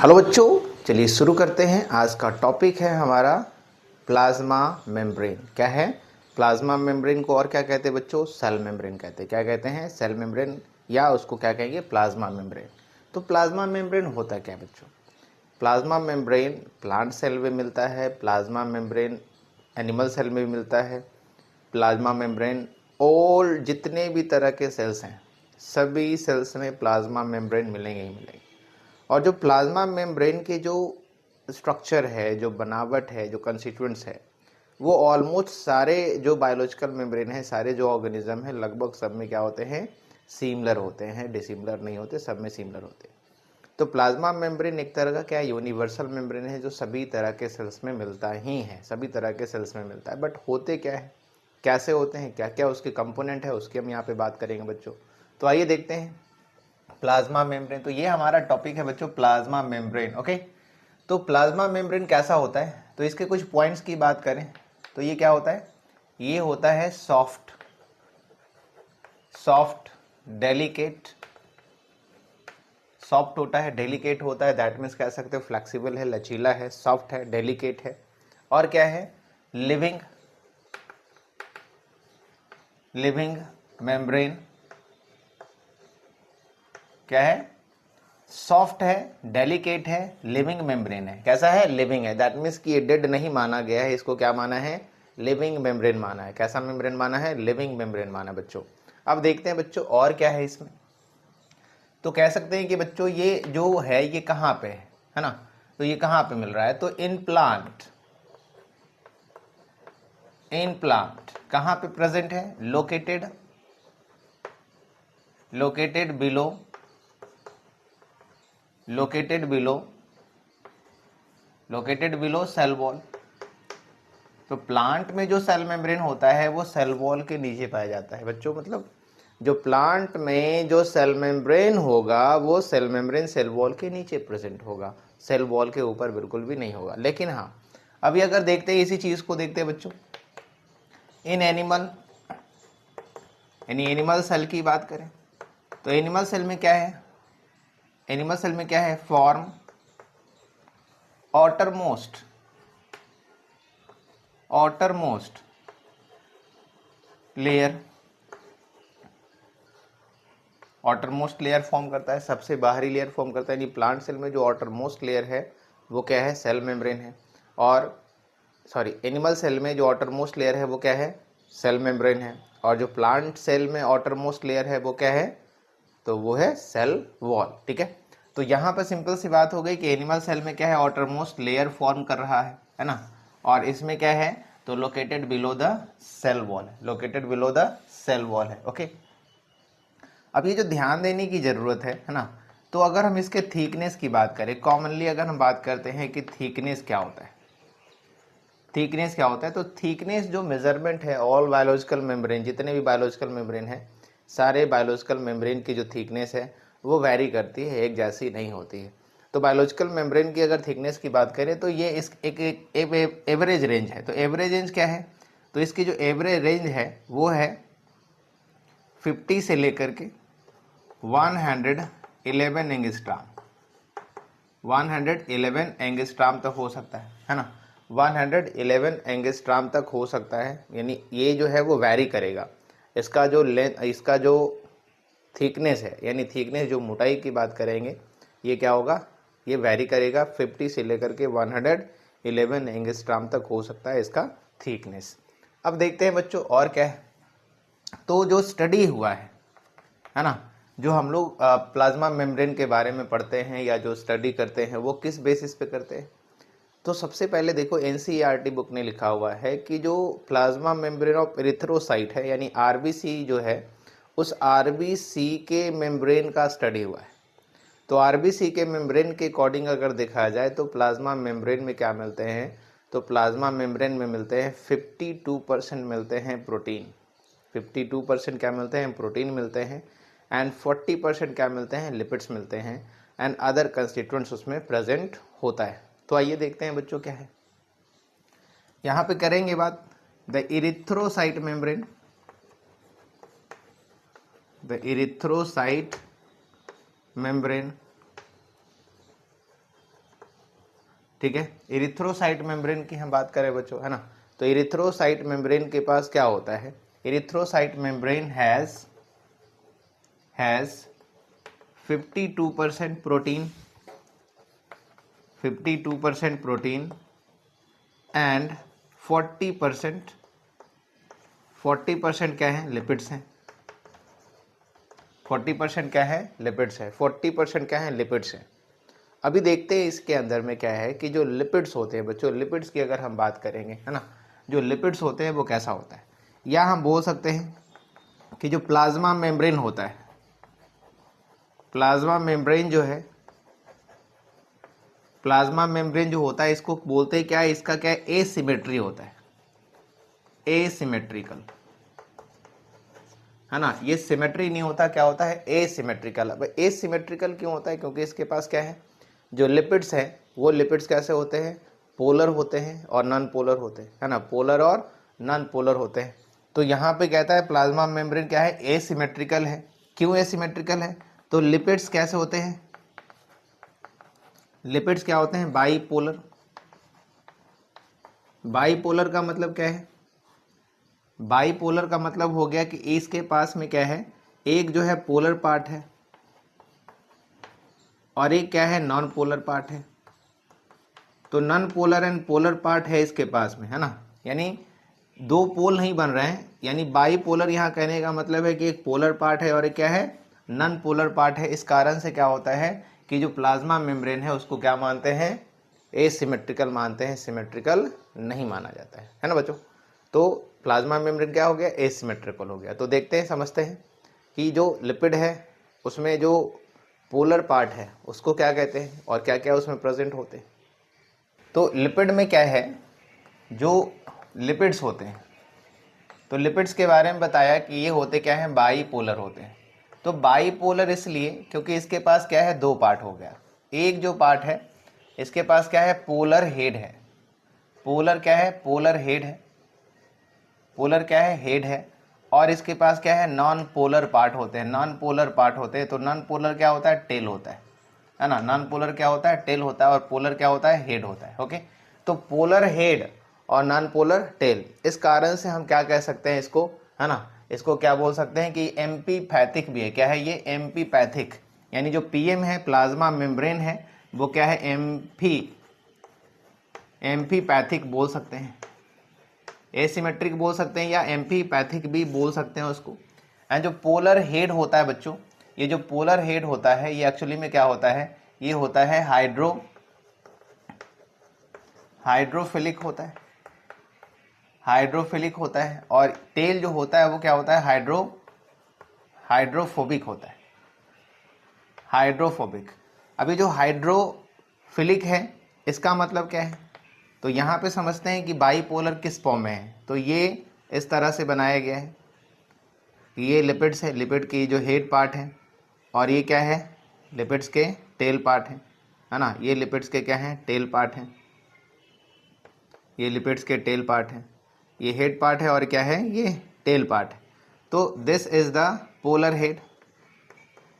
Hello बच्चों, चलिए शुरू करते हैं। आज का टॉपिक है हमारा प्लाज्मा मेम्ब्रेन। क्या है प्लाज्मा मेम्ब्रेन को? और क्या कहते हैं बच्चों? सेल मेम्ब्रेन कहते हैं। क्या कहते हैं? सेल मेम्ब्रेन, या उसको क्या कहेंगे? Plasma membrane. तो प्लाज्मा मेम्ब्रेन होता क्या है बच्चों? प्लाज्मा मेम्ब्रेन प्लांट सेल में मिलता है, प्लाज्मा मेम्ब्रेन एनिमल सेल में भी मिलता है। प्लाज्मा मेम्ब्रेन ऑल जितने भी तरह के सेल्स हैं, सभी सेल्स में प्लाज्मा मेम्ब्रेन मिलेंगे ही मिलेंगे। और जो प्लाज्मा मेम्ब्रेन के जो स्ट्रक्चर है, जो बनावट है, जो कंस्टिट्यूएंट्स है, वो ऑलमोस्ट सारे जो बायोलॉजिकल मेम्ब्रेन है, सारे जो ऑर्गेनिज्म है, लगभग सब में क्या होते हैं? सिमिलर होते हैं, डिसिमिलर नहीं होते, सब में सिमिलर होते हैं। तो प्लाज्मा मेम्ब्रेन एक तरह का क्या है? यूनिवर्सल मेम्ब्रेन है, जो सभी तरह के सेल्स में मिलता ही है, सभी तरह के सेल्स में मिलता है। बट होते क्या है, कैसे होते हैं, क्या क्या उसके कंपोनेंट है, उसकी हम यहाँ पे बात करेंगे बच्चों। तो आइए देखते हैं प्लाज्मा मेम्ब्रेन। तो ये हमारा टॉपिक है बच्चों, प्लाज्मा मेम्ब्रेन। ओके, तो प्लाज्मा मेम्ब्रेन कैसा होता है? तो इसके कुछ पॉइंट्स की बात करें तो ये क्या होता है? ये होता है सॉफ्ट, डेलिकेट। सॉफ्ट होता है, डेलिकेट होता है, दैट मीन्स कह सकते हो फ्लेक्सिबल है, लचीला है, सॉफ्ट है, डेलिकेट है। और क्या है? Living membrane. क्या है? सॉफ्ट है, डेलिकेट है, लिविंग मेम्ब्रेन है। कैसा है? लिविंग है, दैट मीन्स कि ये डेड नहीं माना गया है, इसको क्या माना है? लिविंग मेम्ब्रेन माना है। कैसा मेम्ब्रेन माना है? लिविंग मेम्ब्रेन माना है बच्चों। अब देखते हैं बच्चों और क्या है इसमें। तो कह सकते हैं कि बच्चों ये जो है ये कहाँ पे है ना? तो ये कहाँ पे मिल रहा है? तो इन प्लांट कहाँ पे प्रेजेंट है? Located below cell wall. तो प्लांट में जो सेल मेम्ब्रेन होता है वो सेल वॉल के नीचे पाया जाता है बच्चों। मतलब जो प्लांट में जो सेल मेम्ब्रेन होगा वो सेल मेम्ब्रेन सेल वॉल के नीचे प्रेजेंट होगा, सेल वॉल के ऊपर बिल्कुल भी नहीं होगा। लेकिन हाँ, अभी अगर देखते हैं इसी चीज को, देखते हैं बच्चों इन एनिमल, यानी एनिमल सेल की बात करें तो एनिमल सेल में क्या है? एनिमल सेल में क्या है? Form outermost layer, outermost layer form करता है, सबसे बाहरी लेयर फॉर्म करता है। यानी प्लांट सेल में जो ऑटरमोस्ट लेयर है वो क्या है? सेल मेम्ब्रेन है। और एनिमल सेल में जो ऑटरमोस्ट लेयर है वो क्या है? सेल मेम्ब्रेन है। और जो प्लांट सेल में ऑटरमोस्ट लेयर है वो क्या है? तो वो है सेल वॉल। ठीक है, तो यहाँ पर सिंपल सी बात हो गई कि एनिमल सेल में क्या है? ऑटरमोस्ट लेयर फॉर्म कर रहा है ना? और इसमें क्या है? तो located below the cell wall है। ओके, अब ये जो ध्यान देने की ज़रूरत है ना, तो अगर हम इसके थिकनेस की बात करें, कॉमनली अगर हम बात करते हैं कि थिकनेस क्या होता है, तो थिकनेस जो मेजरमेंट है ऑल बायोलॉजिकल मेम्ब्रेन, जितने भी बायोलॉजिकल मेम्ब्रेन हैं, सारे बायोलॉजिकल मेम्ब्रेन की जो थिकनेस है वो वैरी करती है, एक जैसी नहीं होती है। तो बायोलॉजिकल मेम्ब्रेन की अगर थिकनेस की बात करें तो ये इस एक एवरेज रेंज है। तो एवरेज रेंज क्या है? तो इसकी जो एवरेज रेंज है वो है 50 से लेकर के 111 एंगस्ट्राम, 111 एंगस्ट्राम तक हो सकता है ना? 111 एंगस्ट्राम तक हो सकता है। यानी ये जो है वो वैरी करेगा। इसका जो लेंथ, इसका जो थिकनेस है, यानी थिकनेस जो मोटाई की बात करेंगे, ये क्या होगा? ये वैरी करेगा। 50 से लेकर के 111 एंगस्ट्राम तक हो सकता है इसका थिकनेस। अब देखते हैं बच्चों और क्या है। तो जो स्टडी हुआ है ना, जो हम लोग प्लाज्मा मेम्ब्रेन के बारे में पढ़ते हैं या जो स्टडी करते हैं वो किस बेसिस पे करते हैं? तो सबसे पहले देखो एनसीईआरटी बुक ने लिखा हुआ है कि जो प्लाज्मा मेम्ब्रेन ऑफ एरिथ्रोसाइट है, यानी आरबीसी जो है, उस आरबीसी के मेम्ब्रेन का स्टडी हुआ है। तो आरबीसी के मेम्ब्रेन के अकॉर्डिंग अगर देखा जाए तो प्लाज्मा मेम्ब्रेन में क्या मिलते हैं? तो प्लाज्मा मेम्ब्रेन में मिलते हैं 52% मिलते हैं प्रोटीन, 52% क्या मिलते हैं? प्रोटीन मिलते हैं। एंड 40% क्या मिलते हैं? लिपिड्स मिलते हैं। एंड अदर कंस्टिट्यूएंट्स उसमें प्रेजेंट होता है। तो आइए देखते हैं बच्चों क्या है। यहाँ पे करेंगे बात द इरिथ्रोसाइट मेम्ब्रेन, ठीक है। इरिथ्रोसाइट मेम्ब्रेन की हम बात करें बच्चों, है ना, तो इरिथ्रोसाइट मेम्ब्रेन के पास क्या होता है, erythrocyte membrane has 52% protein, 52% protein and 40% क्या है, लिपिड्स हैं। 40% क्या है, लिपिड्स है। 40% क्या है, लिपिड्स है। अभी देखते हैं इसके अंदर में क्या है कि जो लिपिड्स होते हैं बच्चों, लिपिड्स की अगर हम बात करेंगे, है ना, जो लिपिड्स होते हैं वो कैसा होता है, या हम बोल सकते हैं कि जो प्लाज्मा मेम्ब्रेन होता है, प्लाज्मा मेम्ब्रेन जो है, प्लाज्मा मेम्ब्रेन जो होता है इसको बोलते हैं क्या है, इसका क्या है, एसिमेट्री होता है, एसिमेट्रिकल, है ना, ये सिमेट्री नहीं होता, क्या होता है, एसिमेट्रिकल। अब एसिमेट्रिकल क्यों होता है, क्योंकि इसके पास क्या है, जो लिपिड्स हैं वो लिपिड्स कैसे होते हैं, पोलर होते हैं और नॉन पोलर होते हैं, है ना, पोलर और नॉन पोलर होते हैं। तो यहाँ पे कहता है प्लाज्मा मेम्ब्रेन क्या है, एसिमेट्रिकल है। क्यों एसिमेट्रिकल है, तो लिपिड्स कैसे होते हैं, लिपिड्स क्या होते हैं, बाईपोलर। बाईपोलर का मतलब क्या है, बाईपोलर का मतलब हो गया कि इसके पास में क्या है, एक जो है पोलर पार्ट है और एक क्या है, नॉन पोलर पार्ट है। तो non polar and polar part है इसके पास में, है ना, यानी दो पोल नहीं बन रहे हैं, यानी बाईपोलर यहाँ कहने का मतलब है कि एक पोलर पार्ट है और एक क्या है, नॉन पोलर पार्ट है। इस कारण से क्या होता है कि जो प्लाज्मा मेम्ब्रेन है उसको क्या मानते हैं, एसिमेट्रिकल मानते हैं, सिमेट्रिकल नहीं माना जाता है ना बच्चों। तो प्लाज्मा मेम्ब्रेन क्या हो गया, एसिमेट्रिकल हो गया। तो देखते हैं, समझते हैं कि जो लिपिड है उसमें जो पोलर पार्ट है उसको क्या कहते हैं और क्या क्या उसमें प्रेजेंट होते हैं। तो लिपिड में क्या है, जो लिपिड्स होते हैं, तो लिपिड्स के बारे में बताया कि ये होते क्या हैं, बाईपोलर होते हैं। तो बाईपोलर इसलिए क्योंकि इसके पास क्या है, दो पार्ट हो गया। एक जो पार्ट है इसके पास क्या है, पोलर हेड है, पोलर क्या है, पोलर हेड है, पोलर क्या है, हेड है। और इसके पास क्या है, नॉन पोलर पार्ट होते हैं, नॉन पोलर पार्ट होते हैं। तो नॉन पोलर क्या होता है, टेल होता है ना, नॉन पोलर क्या होता है, टेल होता है, और पोलर क्या होता है, हेड होता है। ओके, तो पोलर हेड और नॉन पोलर टेल, इस कारण से हम क्या कह सकते हैं इसको, है ना, इसको क्या बोल सकते हैं कि एम्पीपैथिक भी है। क्या है ये, एम्पीपैथिक, यानी जो पीएम है, प्लाज्मा मेम्ब्रेन है, वो क्या है, एम्पीपैथिक बोल सकते हैं, एसिमेट्रिक बोल सकते हैं या एम्पीपैथिक भी बोल सकते हैं उसको। एंड जो पोलर हेड होता है बच्चों, ये जो पोलर हेड होता है ये एक्चुअली में क्या होता है, ये होता है हाइड्रोफिलिक होता है, हाइड्रोफिलिक होता है। और टेल जो होता है वो क्या होता है, हाइड्रोफोबिक होता है, हाइड्रोफोबिक। अभी जो हाइड्रोफिलिक है इसका मतलब क्या है, तो यहाँ पे समझते हैं कि बाईपोलर किस फॉर्म में है। तो ये इस तरह से बनाया गया है, ये लिपिड्स है, लिपिड की जो हेड पार्ट है, और ये क्या है, लिपिड्स के टेल पार्ट है ना, ये लिपिड्स के क्या हैं, टेल पार्ट हैं, ये लिपिड्स के टेल पार्ट हैं, ये हेड पार्ट है और क्या है, ये टेल पार्ट है। तो this is the polar head,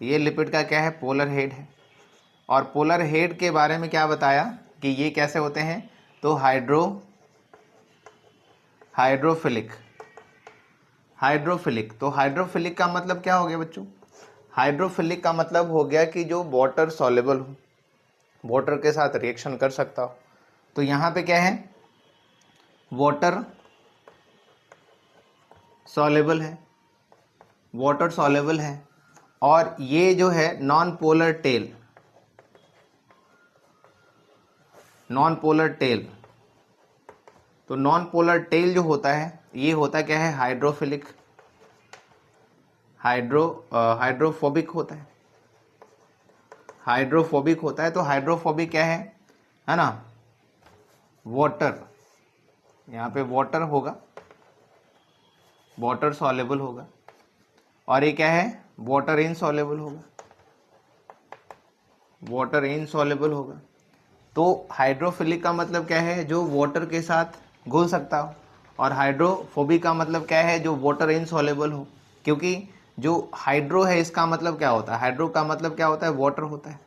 ये लिपिड का क्या है, पोलर हेड है। और पोलर हेड के बारे में क्या बताया कि ये कैसे होते हैं, तो हाइड्रोफिलिक। तो हाइड्रोफिलिक का मतलब क्या हो गया बच्चों, हाइड्रोफिलिक का मतलब हो गया कि जो वाटर सॉल्युबल हो, वाटर के साथ रिएक्शन कर सकता हो। तो यहाँ पे क्या है, वाटर सॉल्युबल है, वाटर सॉल्युबल है। और ये जो है non polar tail, non polar tail, तो नॉन पोलर टेल जो होता है ये होता क्या है, हाइड्रोफिलिक, हाइड्रोफोबिक होता है, हाइड्रोफोबिक होता है। तो हाइड्रोफोबिक क्या है ना, वाटर, यहाँ पे वाटर होगा, वाटर सॉल्युबल होगा। और ये क्या है, वाटर इनसॉल्युबल होगा, वाटर इनसॉल्युबल होगा। तो हाइड्रोफिलिक का मतलब क्या है, जो वाटर के साथ घुल सकता हो, और हाइड्रोफोबिक का मतलब क्या है, जो वाटर इनसॉल्युबल हो। क्योंकि जो हाइड्रो है इसका मतलब क्या होता है, हाइड्रो का मतलब क्या होता है, वाटर होता है,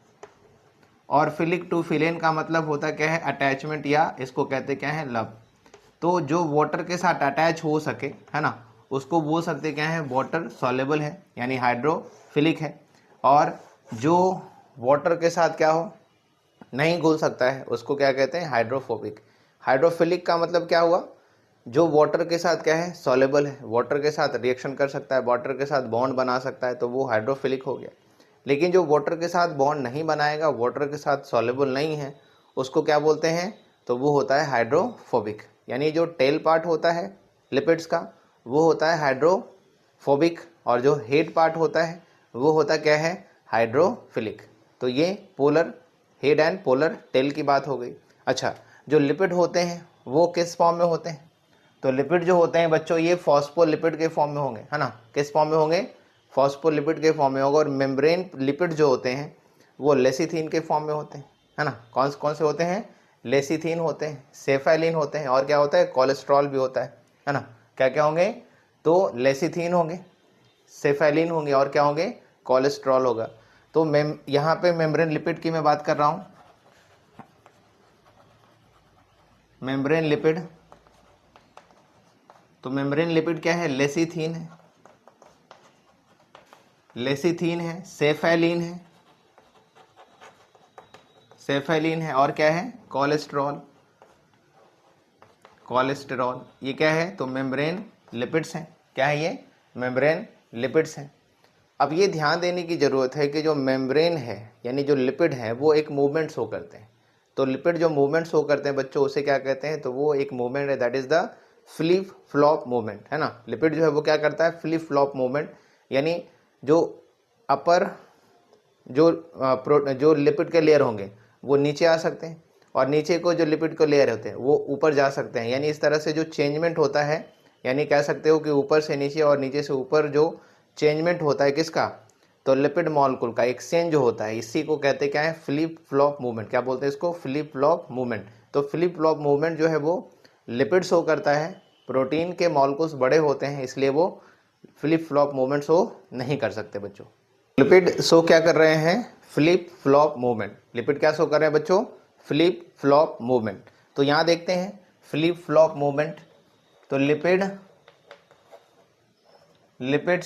और फिलिक टू फिलेन का मतलब होता क्या है, अटैचमेंट या इसको कहते क्या है, लव। तो जो वाटर के साथ अटैच हो सके, है ना, उसको बोल सकते क्या है, वाटर सॉल्युबल है यानी हाइड्रोफिलिक है। और जो वाटर के साथ क्या हो, नहीं घुल सकता है, उसको क्या कहते हैं, हाइड्रोफोबिक। हाइड्रोफिलिक का मतलब क्या हुआ, जो वाटर के साथ क्या है, सॉल्युबल है, वाटर के साथ रिएक्शन कर सकता है, वाटर के साथ बॉन्ड बना सकता है, तो वो हाइड्रोफिलिक हो गया। लेकिन जो वाटर के साथ बॉन्ड नहीं बनाएगा, वाटर के साथ सॉल्युबल नहीं है, उसको क्या बोलते हैं, तो वो होता है हाइड्रोफोबिक। यानी जो टेल पार्ट होता है लिपिड्स का वो होता है हाइड्रोफोबिक, और जो हेड पार्ट होता है वो होता क्या है, हाइड्रोफिलिक। तो ये polar head and polar tail की बात हो गई। अच्छा, जो लिपिड होते हैं वो किस फॉर्म में होते हैं, तो लिपिड जो होते हैं बच्चों ये फॉस्फोलिपिड के फॉर्म में होंगे, है ना, किस फॉर्म में होंगे, फॉस्फोलिपिड के फॉर्म में होगा। और मेम्ब्रेन लिपिड जो होते हैं वो लेसिथीन के फॉर्म में होते हैं, है ना। कौन कौन से होते हैं, लेसिथीन होते हैं, सेफाइलिन होते हैं, और क्या होता है, कोलेस्ट्रॉल भी होता है ना। क्या क्या होंगे, तो लेसिथीन होंगे, सेफाइलिन होंगे, और क्या होंगे, कोलेस्ट्रॉल होगा। तो यहाँ पे मेम्ब्रेन लिपिड की मैं बात कर रहा हूँ। मेम्ब्रेन लिपिड, तो मेम्ब्रेन लिपिड क्या है, लेसिथीन है, लेसिथीन है, सेफाइलिन है, सेफाइलिन है, और क्या है, कोलेस्ट्रॉल, कोलेस्टेरॉल। ये क्या है, तो मेम्ब्रेन लिपिड्स हैं। क्या है ये, मेम्ब्रेन लिपिड्स हैं। अब ये ध्यान देने की ज़रूरत है कि जो मेम्ब्रेन है यानी जो लिपिड है वो एक मूवमेंट शो करते हैं। तो लिपिड जो मूवमेंट शो करते हैं बच्चों, उसे क्या कहते हैं, तो वो एक मूवमेंट है, that is the flip flop movement, है ना। लिपिड जो है वो क्या करता है, फ्लिप फ्लॉप मूवमेंट, यानी जो अपर जो लिपिड के लेयर होंगे वो नीचे आ सकते हैं, और नीचे को जो लिपिड के लेयर होते हैं वो ऊपर जा सकते हैं। यानी इस तरह से जो चेंजमेंट होता है, यानी कह सकते हो कि ऊपर से नीचे और नीचे से ऊपर जो चेंजमेंट होता है किसका, तो लिपिड मॉलिक्यूल का एक्सचेंज जो होता है, इसी को कहते हैं क्या है, फ्लिप फ्लॉप मूवमेंट। क्या बोलते हैं इसको, फ्लिप फ्लॉप मूवमेंट। तो फ्लिप फ्लॉप मूवमेंट जो है वो लिपिड शो करता है, प्रोटीन के मॉलिक्यूल्स बड़े होते हैं इसलिए वो फ्लिप फ्लॉप मूवमेंट शो नहीं कर सकते बच्चों। लिपिड शो क्या कर रहे हैं, फ्लिप फ्लॉप मूवमेंट। लिपिड क्या शो कर रहे हैं बच्चों, फ्लिप फ्लॉप मूवमेंट। तो यहां देखते हैं फ्लिप फ्लॉप मूवमेंट, तो lipids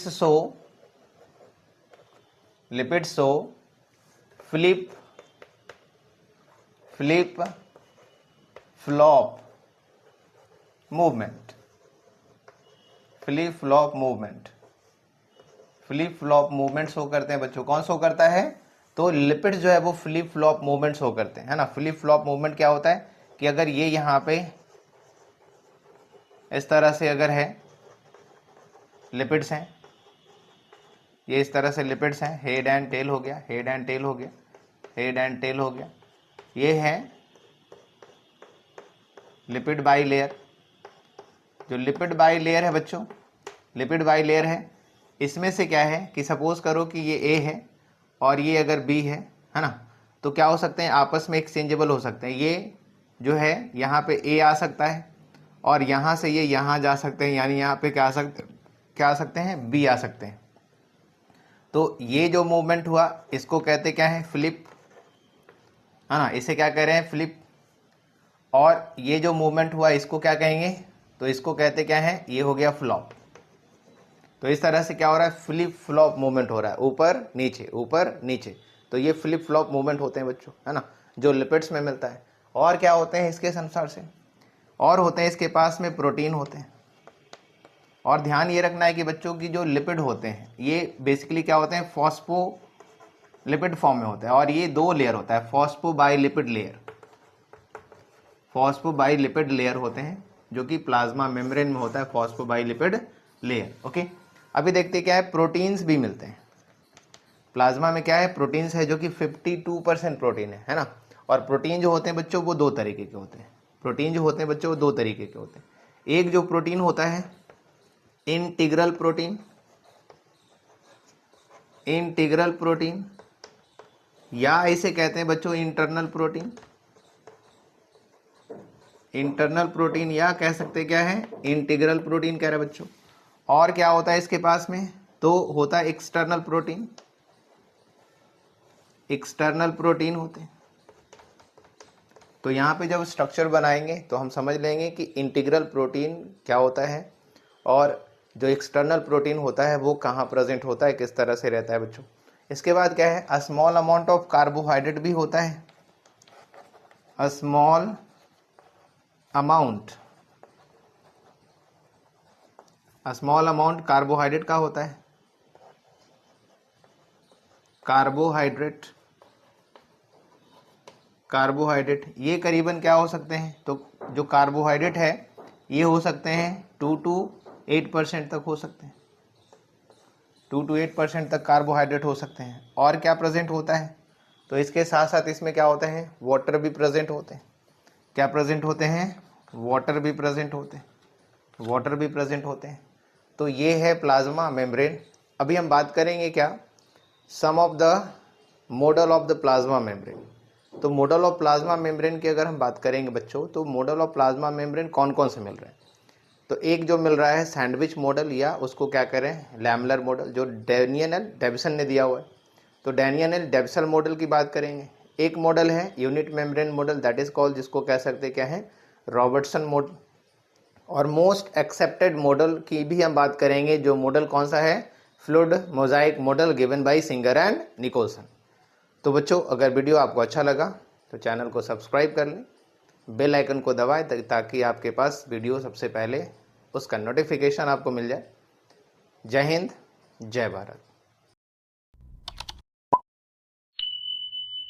show flip flop movement, flip flop movement, flip flop movement show करते हैं बच्चों। कौन शो करता है, तो लिपिड्स जो है वो फ्लिप फ्लॉप मूवमेंट शो करते हैं, है ना। फ्लिप फ्लॉप मूवमेंट क्या होता है कि अगर ये यहाँ पे इस तरह से अगर है, लिपिड्स हैं, ये इस तरह से लिपिड्स हैं, हेड एंड टेल हो गया, हेड एंड टेल हो गया, हेड एंड टेल हो गया, ये है लिपिड बाई लेयर। जो लिपिड बाई लेयर है बच्चों, लिपिड बाई लेयर है, इसमें से क्या है कि सपोज करो कि ये ए है और ये अगर बी है ना, तो क्या हो सकते हैं, आपस में एक्सचेंजेबल हो सकते हैं। ये जो है यहाँ पे ए आ सकता है और यहाँ से ये यहाँ जा सकते हैं, यानी यहाँ पे क्या आ सकते हैं, बी आ सकते हैं। तो ये जो मूवमेंट हुआ इसको कहते क्या है, फ्लिप, है ना, इसे क्या कह रहे हैं, फ्लिप। और ये जो मूवमेंट हुआ इसको क्या कहेंगे, तो इसको कहते क्या है, ये हो गया फ्लॉप। तो इस तरह से क्या हो रहा है, फ्लिप फ्लॉप मूवमेंट हो रहा है, ऊपर नीचे ऊपर नीचे। तो ये फ्लिप फ्लॉप मूवमेंट होते हैं बच्चों, है ना, जो लिपिड्स में मिलता है। और क्या होते हैं इसके संसार से, और होते हैं इसके पास में प्रोटीन होते हैं। और ध्यान ये रखना है कि बच्चों की जो लिपिड होते हैं ये बेसिकली क्या होते हैं, फॉस्फोलिपिड फॉर्म में होता है, और ये दो लेयर होता है, फॉस्फोबाइलिपिड लेयर, फॉस्फोबाइलिपिड लेयर होते हैं जो कि प्लाज्मा मेम्ब्रेन में होता है, फॉस्फोबाइलिपिड लेयर। ओके, अभी देखते क्या है, प्रोटीन्स भी मिलते हैं प्लाज्मा में। क्या है, प्रोटीन्स है जो कि 52% प्रोटीन है ना। और प्रोटीन जो होते हैं बच्चों वो दो तरीके के होते हैं, प्रोटीन जो होते हैं बच्चों वो दो तरीके के होते हैं। एक जो प्रोटीन होता है इंटीग्रल प्रोटीन, इंटीग्रल प्रोटीन, या इसे कहते हैं बच्चों इंटरनल प्रोटीन, इंटरनल प्रोटीन, या कह सकते क्या है, इंटीग्रल प्रोटीन कह रहे हैं बच्चों। और क्या होता है इसके पास में, तो होता है एक्सटर्नल प्रोटीन, एक्सटर्नल प्रोटीन होते हैं, तो यहाँ पे जब स्ट्रक्चर बनाएंगे तो हम समझ लेंगे कि इंटीग्रल प्रोटीन क्या होता है और जो एक्सटर्नल प्रोटीन होता है वो कहाँ प्रेजेंट होता है, किस तरह से रहता है बच्चों। इसके बाद क्या है, a small amount of carbohydrate भी होता है। अ स्मॉल अमाउंट कार्बोहाइड्रेट का होता है। कार्बोहाइड्रेट ये करीबन क्या हो सकते हैं, तो जो कार्बोहाइड्रेट है ये हो सकते हैं 2 to 8% तक हो सकते हैं। 2 to 8% तक कार्बोहाइड्रेट हो सकते हैं। और क्या प्रेजेंट होता है, तो इसके साथ साथ इसमें क्या होता है, वाटर भी प्रेजेंट होते हैं। क्या प्रेजेंट होते हैं, वाटर भी प्रेजेंट होते हैं। तो ये है प्लाज्मा मेम्ब्रेन। अभी हम बात करेंगे क्या, some of the model of the plasma membrane. तो मॉडल ऑफ प्लाज्मा मेम्ब्रेन की अगर हम बात करेंगे बच्चों, तो मॉडल ऑफ प्लाज्मा मेम्ब्रेन कौन कौन से मिल रहे हैं। तो एक जो मिल रहा है सैंडविच मॉडल, या उसको क्या करें लैमलर मॉडल, जो डैनियल डेविसन ने दिया हुआ है। तो डैनियल डेविसन मॉडल की बात करेंगे। एक मॉडल है unit membrane model, that is called, जिसको कह सकते हैं क्या है, रॉबर्टसन मॉडल। और मोस्ट एक्सेप्टेड मॉडल की भी हम बात करेंगे, जो मॉडल कौन सा है, fluid mosaic model given by Singer and Nicolson. तो बच्चों अगर वीडियो आपको अच्छा लगा तो चैनल को सब्सक्राइब कर लें, बेल आइकन को दबाएं ताकि आपके पास वीडियो सबसे पहले उसका नोटिफिकेशन आपको मिल जाए। जय हिंद, जय भारत।